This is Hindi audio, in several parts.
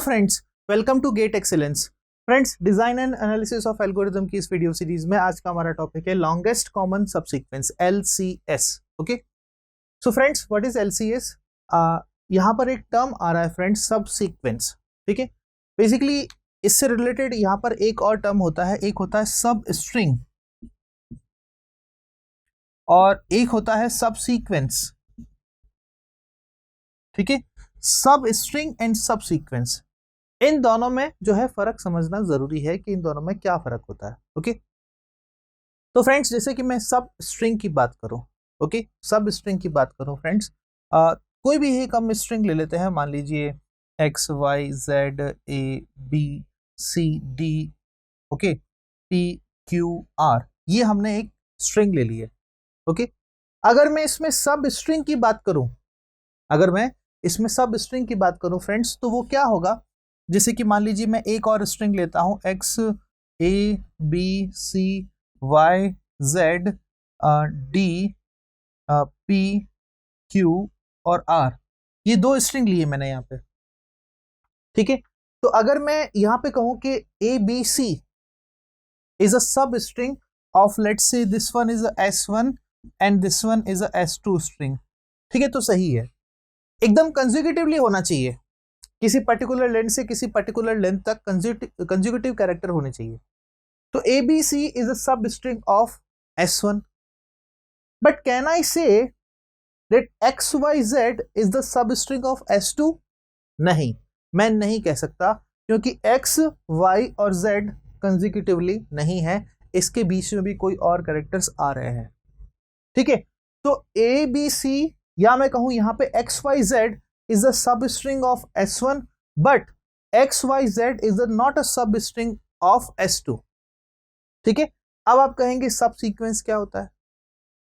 Friends, welcome to get excellence. Friends, design and analysis of algorithm की इस वीडियो सीरीज में आज का हमारा टॉपिक है longest common subsequence, LCS। Okay, so friends, what is LCS? यहाँ पर एक टर्म आ रहा है फ्रेंड्स, सबसीक्वेंस। ठीक है, बेसिकली इससे रिलेटेड यहाँ पर एक और टर्म होता है, एक होता है सब स्ट्रिंग और एक होता है सबसीक्वेंस। ठीक है, सब स्ट्रिंग एंड सब सीक्वेंस, इन दोनों में जो है फर्क समझना जरूरी है कि इन दोनों में क्या फर्क होता है। ओके, तो फ्रेंड्स, जैसे कि मैं सब स्ट्रिंग की बात करूं, ओके, सब स्ट्रिंग की बात करूं फ्रेंड्स, कोई भी एक हम स्ट्रिंग ले लेते हैं, मान लीजिए x y z a b c d, okay, p q r, ये हमने एक स्ट्रिंग ले ली है। ओके, अगर मैं इसमें सब स्ट्रिंग की बात करूं, अगर मैं इसमें सब स्ट्रिंग की बात करूं फ्रेंड्स, तो वो क्या होगा? जैसे कि मान लीजिए मैं एक और स्ट्रिंग लेता हूं, x a b c y z d p q और r, ये दो स्ट्रिंग लिए मैंने यहाँ पे। ठीक है, तो अगर मैं यहाँ पे कहूं कि a b c is a सब string of, let's say this one is a s1 and this one is a s2 string. ठीक है, तो सही है, एकदम कंसेक्यूटिवली होना चाहिए, किसी पर्टिकुलर लेंथ से किसी पर्टिकुलर लेंथ तक कंसेक्यूटिव कैरेक्टर होने चाहिए। तो ABC इज अ सब string of S1, but can I say that XYZ is the sub string of S2? नहीं, मैं नहीं कह सकता, क्योंकि X, Y और Z कंसेक्यूटिवली नहीं है, इसके बीच में भी कोई और कैरेक्टर्स आ रहे हैं। ठीक है, तो ABC, या मैं कहूं यहां पे XYZ is a substring of S1, but XYZ is not a substring of S2। ठीक है, अब आप कहेंगे सब सीक्वेंस क्या होता है?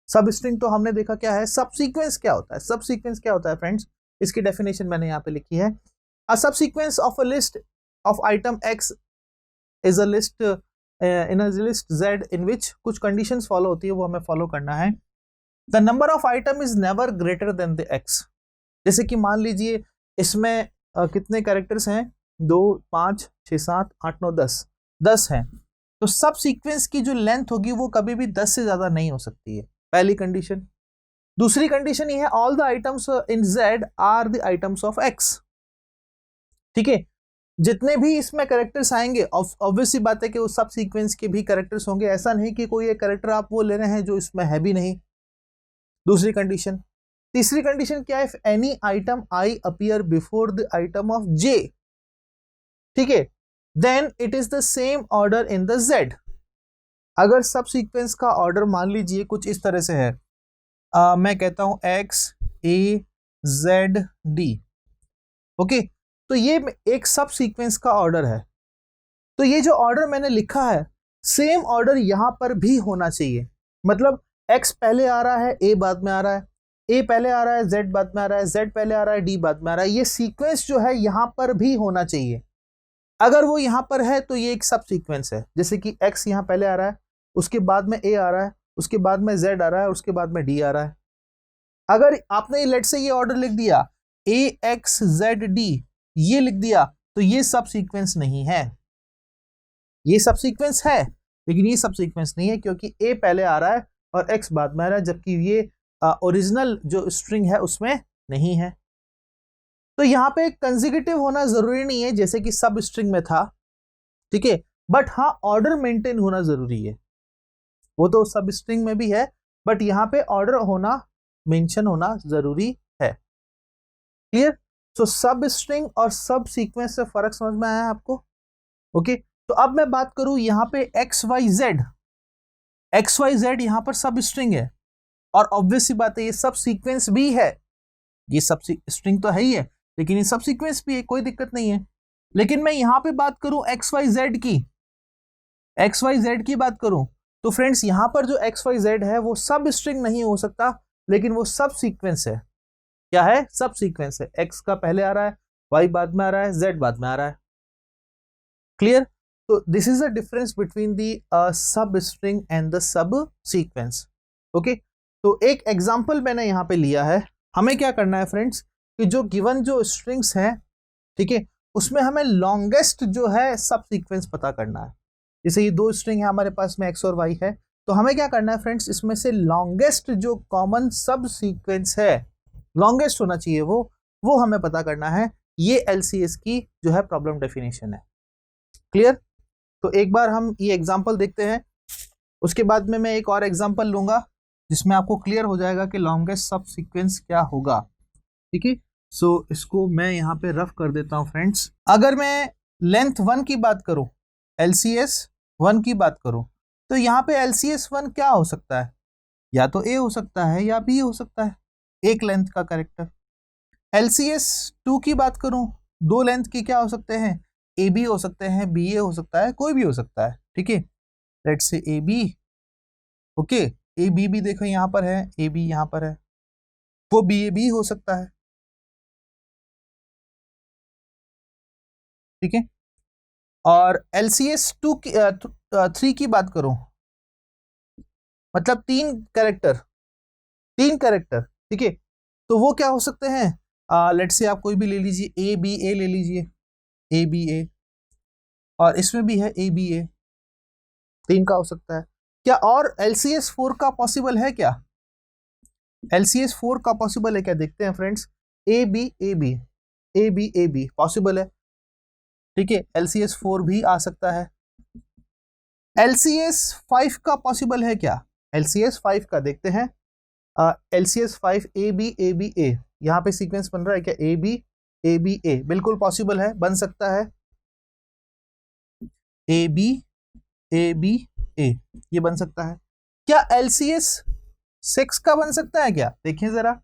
सब स्ट्रिंग तो हमने देखा क्या है, सब सीक्वेंस क्या होता है? सब सीक्वेंस क्या होता है फ्रेंड्स, इसकी डेफिनेशन मैंने यहाँ पे लिखी है। अ सब sequence of a list of item X is a list in a list Z इन विच कुछ कंडीशंस फॉलो होती है, वो हमें फॉलो करना है। The number of item is never greater than the X। जैसे कि मान लीजिए इसमें कितने कैरेक्टर्स हैं, 2 5 6 7 8 9 10 हैं, तो सब सीक्वेंस की जो लेंथ होगी वो कभी भी 10 से ज्यादा नहीं हो सकती है, पहली कंडीशन। दूसरी कंडीशन ये है, all the items in Z are the items of X। ठीक है, जितने भी इसमें कैरेक्टर्स आएंगे, ऑब्वियस सी बात है कि उस सब सीक्वेंस के भी कैरेक्टर्स होंगे, ऐसा नहीं कि कोई एक कैरेक्टर आप वो ले रहे हैं जो इसमें है भी नहीं। दूसरी कंडीशन। तीसरी कंडीशन क्या है? If any item I appear before the item of J, ठीक है, then it is the same order in the Z। अगर सब सीक्वेंस का ऑर्डर मान लीजिए कुछ इस तरह से है, मैं कहता हूं X A Z D, okay, तो ये एक सब सीक्वेंस का ऑर्डर है। तो ये जो ऑर्डर मैंने लिखा है, सेम ऑर्डर यहां पर भी होना चाहिए। मतलब X पहले आ रहा है, A बाद में आ रहा है, A पहले आ रहा है, Z बाद में आ रहा है, Z पहले आ रहा है, D बाद में आ रहा है। ये सीक्वेंस जो है यहां पर भी होना चाहिए। अगर वो यहां पर है तो ये एक सब सीक्वेंस है। जैसे कि X यहां पहले आ रहा है, उसके बाद में A आ रहा है, उसके बाद में Z आ रहा है, उसके बाद में D आ रहा है। अगर आपने लेट से ये ऑर्डर लिख दिया AXZD, ये लिख दिया, तो ये सब सीक्वेंस नहीं है। ये सब सीक्वेंस है लेकिन ये सब सीक्वेंस नहीं है, क्योंकि A पहले आ रहा है और X बाद में आ रहा है, जबकि ये ओरिजिनल जो स्ट्रिंग है उसमें नहीं है। तो यहाँ पे कंसेक्यूटिव होना जरूरी नहीं है जैसे कि सब स्ट्रिंग में था, ठीक है, बट हाँ, ऑर्डर मेंटेन होना जरूरी है। वो तो सब स्ट्रिंग में भी है, बट यहाँ पे ऑर्डर होना, मेंशन होना जरूरी है। क्लियर? सो सब स्ट्रिंग और सब सीक्वेंस से फर्क समझ में आया आपको? ओके, तो अब मैं बात करूं यहाँ पे XYZ यहाँ पर सब स्ट्रिंग है, और ऑब्वियस सी बात है ये सब सीक्वेंस भी है। ये सब स्ट्रिंग तो है ही है, लेकिन ये सब सीक्वेंस भी है, कोई दिक्कत नहीं है। लेकिन मैं यहां पे बात करूं XYZ की बात करूं, तो फ्रेंड्स यहां पर जो XYZ है वो सब स्ट्रिंग नहीं हो सकता, लेकिन वो सब सीक्वेंस है। क्या है? सब सीक्वेंस है। X का पहले आ रहा है, Y बाद में आ रहा है, Z बाद में आ रहा है। क्लियर? तो this is the difference between the sub string and the sub sequence. Okay, तो एक एग्जांपल मैंने यहां पे लिया है। हमें क्या करना है फ्रेंड्स, कि जो गिवन जो स्ट्रिंग्स हैं, ठीक है, उसमें हमें लॉन्गेस्ट जो है सब सीक्वेंस पता करना है। जैसे ये दो स्ट्रिंग है हमारे पास में x और y है, तो हमें क्या करना है फ्रेंड्स, इसमें से लॉन्गेस्ट जो कॉमन सब सीक्वेंस है, लॉन्गेस्ट होना चाहिए वो हमें पता करना है। ये LCS की जो है प्रॉब्लम डेफिनेशन है। क्लियर? तो एक बार हम ये एग्जांपल देखते हैं, उसके बाद में मैं एक और एग्जांपल लूंगा जिसमें आपको क्लियर हो जाएगा कि लॉन्गेस्ट सब सीक्वेंस क्या होगा। ठीक है, सो इसको मैं यहाँ पे रफ कर देता हूँ फ्रेंड्स। अगर मैं लेंथ 1 की बात करूं, LCS 1 की बात करूं, तो यहाँ पे LCS 1 क्या हो सकता है, या तो A हो सकता है या B हो सकता है, एक लेंथ का कैरेक्टर। LCS 2 की बात करूं, दो लेंथ की क्या हो सकते हैं, AB हो सकते हैं, BA हो सकता है, कोई भी हो सकता है। ठीक है, let's say AB, okay, AB भी देखो यहाँ पर है, AB यहाँ पर है, वो BA भी हो सकता है। ठीक है, और LCS 3 की बात करूं, मतलब तीन कैरेक्टर। ठीक है, तो वो क्या हो सकते हैं, लेट्स से आप कोई भी ले लीजिए, ABA ले लीजिए, ABA, और इसमें भी है ABA, तीन का हो सकता है क्या? और LCS 4 का पॉसिबल है क्या? LCS 4 का पॉसिबल है क्या, देखते हैं फ्रेंड्स। ABAB, ABAB पॉसिबल है। ठीक है, LCS 4 भी आ सकता है। LCS 5 का पॉसिबल है क्या? LCS 5 का देखते हैं, LCS 5 ABABA, यहाँ पे सीक्वेंस बन रहा है क्या, ABABA, बिल्कुल पॉसिबल है, बन सकता है। ABABA ये बन सकता है क्या? LCS 6 का बन सकता है क्या? देखिए जरा,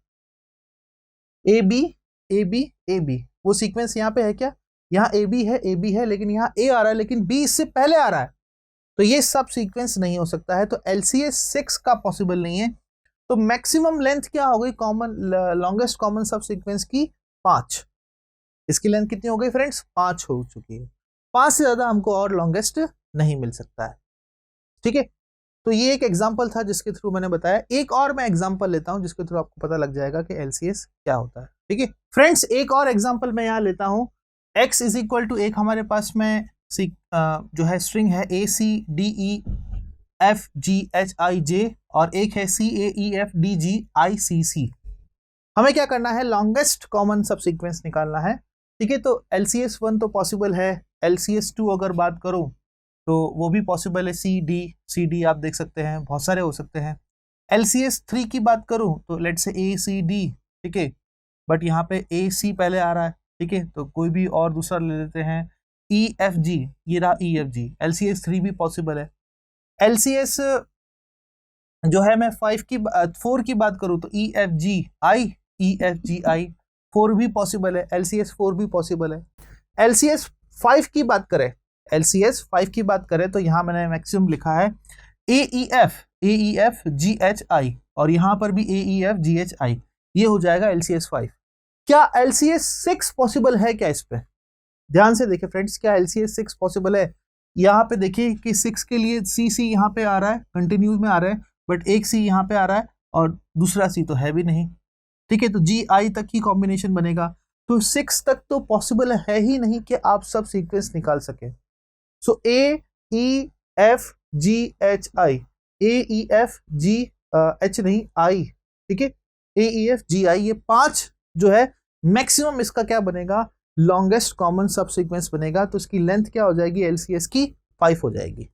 ABABAB, वो सीक्वेंस यहाँ पे है क्या? यहाँ AB है, लेकिन यहाँ A आ रहा है, लेकिन B इससे पहले आ रहा है, तो ये सब सीक्वेंस नहीं हो सकता है, तो LCS 6 का पॉसिबल नहीं है। तो मैक्सिमम लेंथ क्या हो गई common, longest common sub sequence की? 5। इसकी लेंथ कितनी हो गई फ्रेंड्स? 5 हो चुकी है। 5 से ज्यादा हमको और लॉन्गेस्ट नहीं मिल सकता है। ठीक है, तो ये एक एग्जांपल था जिसके थ्रू मैंने बताया। एक और मैं एग्जांपल लेता हूं जिसके थ्रू आपको पता लग जाएगा कि LCS क्या होता है। ठीक है फ्रेंड्स, एक और एग्जांपल मैं यहां लेता हूं। x इज इक्वल टू, एक हमारे पास में जो है स्ट्रिंग है ACDEFGHIJ, और एक है CAEFDGICC। हमें क्या करना है, लॉन्गेस्ट कॉमन सब सीक्वेंस निकालना है। ठीक है, तो LCS 1 तो पॉसिबल है, LCS 2 अगर बात करूं तो वो भी पॉसिबल है, CD आप देख सकते हैं, बहुत सारे हो सकते हैं। LCS 3 की बात करूं तो लेट्स से ACD, ठीक है, बट यहाँ पे AC पहले आ रहा है। ठीक है, तो कोई भी और दूसरा ले लेते हैं, EFG, ये रहा EFG, LCS 3 भी पॉसिबल है। LCS जो है मैं 4 की बात करूं तो EFGI 4 भी पॉसिबल है, LCS 4 भी पॉसिबल है। LCS 5 की बात करें, LCS 5 की बात करें तो यहां मैंने मैक्सिमम लिखा है AEFGHI, और यहां पर भी AEFGHI, ये हो जाएगा LCS 5। क्या LCS 6 पॉसिबल है क्या? इस पे ध्यान से देखिए फ्रेंड्स, क्या LCS 6 पॉसिबल है? यहाँ पे देखिए कि 6 के लिए CC यहाँ पे आ रहा है, कंटिन्यूज में आ रहा है, बट एक C यहाँ पे आ रहा है और दूसरा C तो है भी नहीं। ठीक है, तो GI तक ही कॉम्बिनेशन बनेगा, तो 6 तक तो पॉसिबल है ही नहीं कि आप सब सीक्वेंस निकाल सके। सो AEFGHI, AEFGH नहीं I, ठीक है, AEFGI, ये 5 जो है मैक्सिमम इसका क्या बनेगा, लॉन्गेस्ट कॉमन सब सीक्वेंस बनेगा। तो इसकी लेंथ क्या हो जाएगी, LCS की 5 हो जाएगी।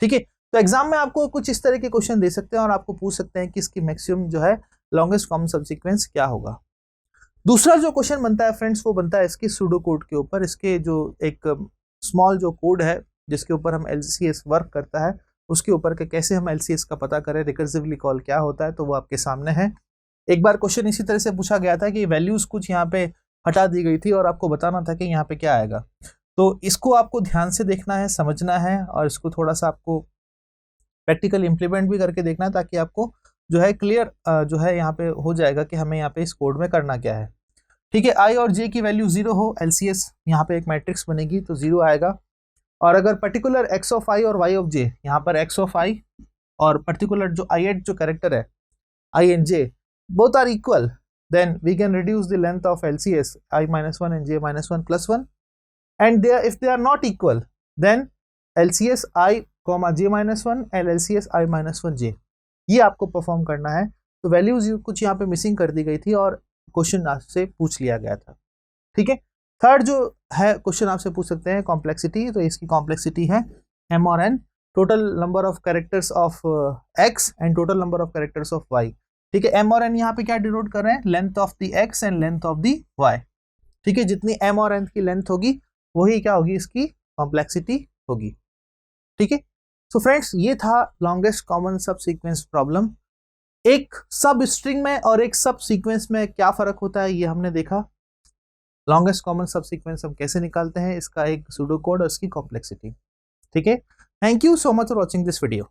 ठीक है, तो एग्जाम में आपको कुछ इस तरह के क्वेश्चन दे सकते हैं और आपको पूछ सकते हैं कि इसकी मैक्सिमम जो है लॉन्गेस्ट कॉमन सब सीक्वेंस क्या होगा। दूसरा जो क्वेश्चन बनता है फ्रेंड्स, वो बनता है इसके सूडो कोड के ऊपर। इसके जो एक स्मॉल जो कोड है जिसके ऊपर हम LCS वर्क करता है, उसके ऊपर के कैसे हम LCS का पता करें, रिकर्सिवली कॉल क्या होता है, तो वो आपके सामने है। एक बार क्वेश्चन इसी तरह से पूछा गया था कि वैल्यूज कुछ यहाँ पे हटा दी गई थी और आपको बताना था कि यहाँ पे क्या आएगा। तो इसको आपको ध्यान से देखना है, समझना है, और इसको थोड़ा सा आपको प्रैक्टिकल इंप्लीमेंट भी करके देखना है, ताकि आपको जो है क्लियर जो है यहाँ पे हो जाएगा कि हमें यहाँ पे इस कोड में करना क्या है। ठीक है, I और J की वैल्यू 0 हो, LCS यहाँ पे एक मैट्रिक्स बनेगी तो 0 आएगा। और अगर पर्टिकुलर X ऑफ I और Y ऑफ J, यहाँ पर X ऑफ I और पर्टिकुलर जो ith जो कैरेक्टर है I and J both are equal, then we can reduce the length of LCS I-1 and J-1 +1 and they if they are not equal then LCS I, J-1 and LCS I-1J, ये आपको परफॉर्म करना है। तो वैल्यूज कुछ यहाँ पे मिसिंग कर दी गई थी और क्वेश्चन आपसे पूछ लिया गया था। ठीक है, थर्ड जो है क्वेश्चन आपसे पूछ सकते हैं कॉम्प्लेक्सिटी, तो इसकी कॉम्प्लेक्सिटी है M और N, total number of characters of X and total number of characters of Y। ठीक है, M और N यहाँ पे क्या डिनोट कर रहे हैं, length of the X and length of the Y। ठीक है, जितनी M और N की लेंथ होगी वही क्या होगी, इसकी कॉम्प्लेक्सिटी होगी। ठीक है, सो फ्रेंड्स ये था longest common sub sequence problem. एक सब स्ट्रिंग में और एक सब सीक्वेंस में क्या फर्क होता है ये हमने देखा। लॉन्गेस्ट कॉमन सब सीक्वेंस हम कैसे निकालते हैं, इसका एक सूडो कोड और इसकी कॉम्प्लेक्सिटी। ठीक है, thank you so much for watching this video.